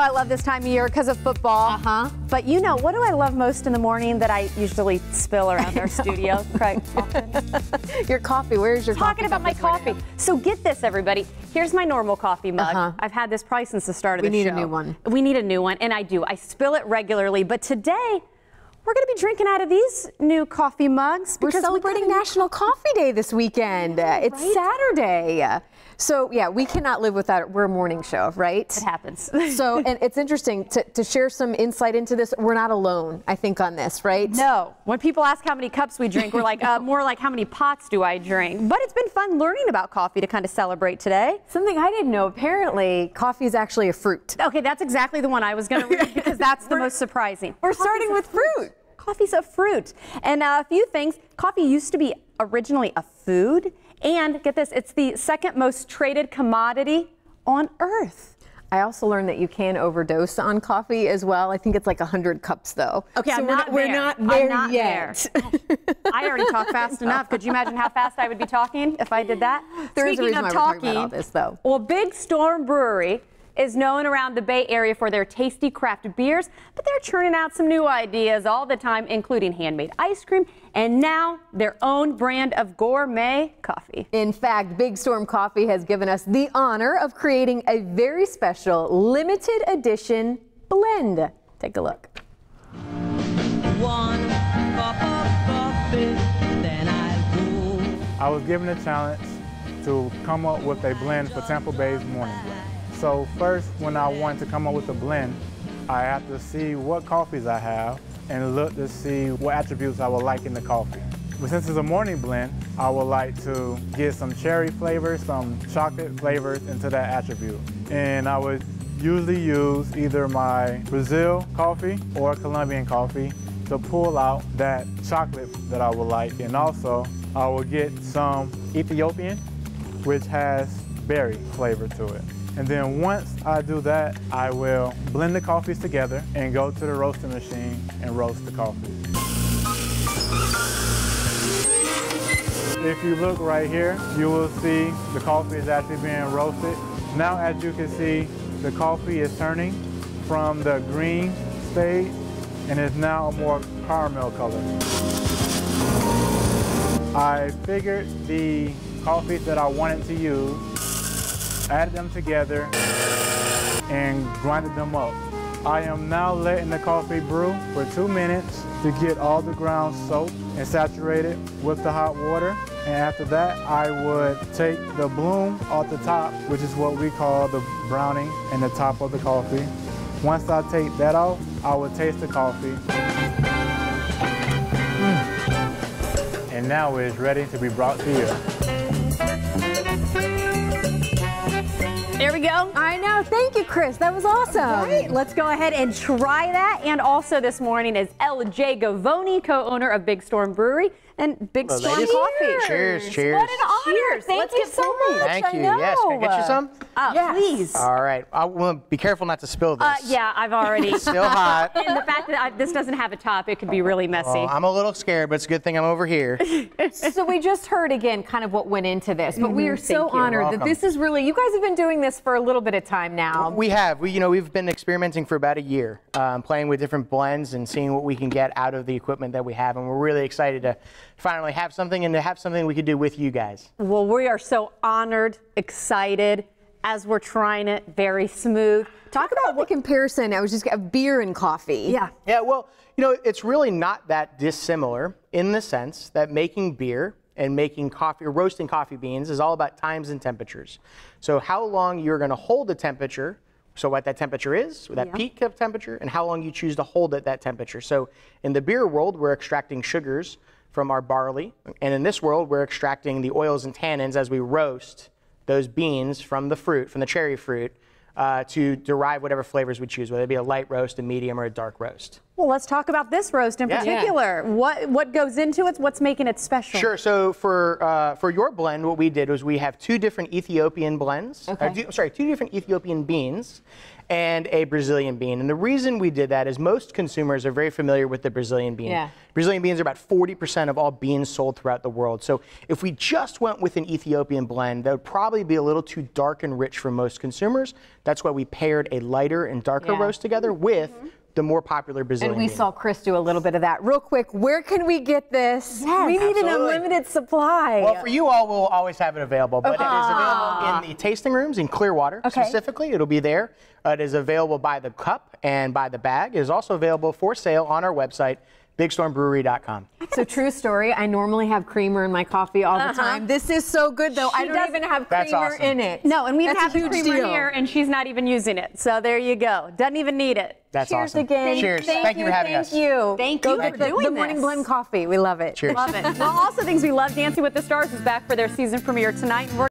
I love this time of year because of football. But you know, what do I love most in the morning that I usually spill around our studio? Craig, your coffee. Where's your coffee? Talking about my coffee. So get this, everybody. Here's my normal coffee mug. I've had this probably since the start of the show. We need a new one. We need a new one, and I do. I spill it regularly, but today we're going to be drinking out of these new coffee mugs. We're celebrating National Coffee Day this weekend. It's Saturday. So, yeah, we cannot live without it. We're a morning show, right? It happens. So, and it's interesting to share some insight into this. We're not alone, I think, on this, right? No. When people ask how many cups we drink, we're like, more like how many pots do I drink? But it's been fun learning about coffee to kind of celebrate today. Something I didn't know, apparently, coffee is actually a fruit. Okay, that's exactly the one I was going to read because that's the most surprising. We're starting with fruit. Coffee's a fruit. And a few things. Coffee used to be originally a food. And get this, it's the second most traded commodity on Earth. I also learned that you can overdose on coffee as well. I think it's like 100 cups, though. Okay, so we're not there yet. I already talk fast enough. Could you imagine how fast I would be talking if I did that? There's a reason why we're talking about all this, though. Well, Big Storm Brewery is known around the Bay Area for their tasty craft beers, but they're churning out some new ideas all the time, including handmade ice cream and now their own brand of gourmet coffee. In fact, Big Storm Coffee has given us the honor of creating a very special limited edition blend. Take a look. One cup of coffee, then I go. I was given a challenge to come up with a blend for Tampa Bay's morning blend. So first, when I wanted to come up with a blend, I had to see what coffees I have and look to see what attributes I would like in the coffee. But since it's a morning blend, I would like to get some cherry flavors, some chocolate flavors into that attribute. And I would usually use either my Brazil coffee or Colombian coffee to pull out that chocolate that I would like. And also, I will get some Ethiopian, which has berry flavor to it. And then once I do that, I will blend the coffees together and go to the roasting machine and roast the coffee. If you look right here, you will see the coffee is actually being roasted. Now, as you can see, the coffee is turning from the green stage and is now a more caramel color. I figured the coffees that I wanted to use, added them together and grinded them up. I am now letting the coffee brew for 2 minutes to get all the grounds soaked and saturated with the hot water. And after that, I would take the bloom off the top, which is what we call the browning and the top of the coffee. Once I take that off, I would taste the coffee. And now it is ready to be brought to you. There we go. I know. Thank you, Chris. That was awesome. All right, let's go ahead and try that. And also this morning is L.J. Gavoni, co-owner of Big Storm Brewery and Big Storm Coffee. Cheers, cheers. What an honor. Thank you so much. Thank you. Yes, can I get you some? Yes. Please. All right. I want to be careful not to spill this. Yeah, I've already. It's still hot. And the fact that this doesn't have a top, it could be really messy. I'm a little scared, but it's a good thing I'm over here. So we just heard again kind of what went into this, but we are so honored that this is really, you guys have been doing this for a little bit of time now. We have. We've been experimenting for about a year, playing with different blends and seeing what we can get out of the equipment that we have, and we're really excited to finally have something and to have something we could do with you guys. Well, we are so honored, excited, as we're trying it, very smooth. Talk about the comparison. I was just beer and coffee. Yeah. Yeah, well, it's really not that dissimilar in the sense that making beer and making coffee or roasting coffee beans is all about times and temperatures. So how long you're going to hold the temperature, so what that temperature is, that peak of temperature, and how long you choose to hold at that temperature. So in the beer world, we're extracting sugars from our barley, and in this world, we're extracting the oils and tannins as we roast those beans from the fruit, from the cherry fruit, to derive whatever flavors we choose, whether it be a light roast, a medium, or a dark roast. Well, let's talk about this roast in particular. What goes into it? What's making it special? Sure. So for your blend, what we did was we have 2 different Ethiopian blends. Okay. Two different Ethiopian beans, and a Brazilian bean. And the reason we did that is most consumers are very familiar with the Brazilian bean. Yeah. Brazilian beans are about 40% of all beans sold throughout the world. So if we just went with an Ethiopian blend, that would probably be a little too dark and rich for most consumers. That's why we paired a lighter and darker roast together with the more popular Brazilian And we bean. saw Chris do a little bit of that. Real quick, where can we get this? Yes, we need an absolutely. unlimited supply. Well, for you all, we'll always have it available, but it is available in the tasting rooms in Clearwater specifically. It'll be there. It is available by the cup and by the bag. It is also available for sale on our website, bigstormbrewery.com. So true story, I normally have creamer in my coffee all the time. This is so good though. I don't even have That's creamer awesome. in it. No, and we That's have a the huge creamer deal. here, and she's not even using it. So there you go. Doesn't even need it. That's Cheers awesome. again. Cheers. Thank you for having us. Thank you. Thank Go you get for the, doing the morning this. blend coffee. We love it. Cheers. Love it. Well, also things we love. Dancing with the Stars is back for their season premiere tonight.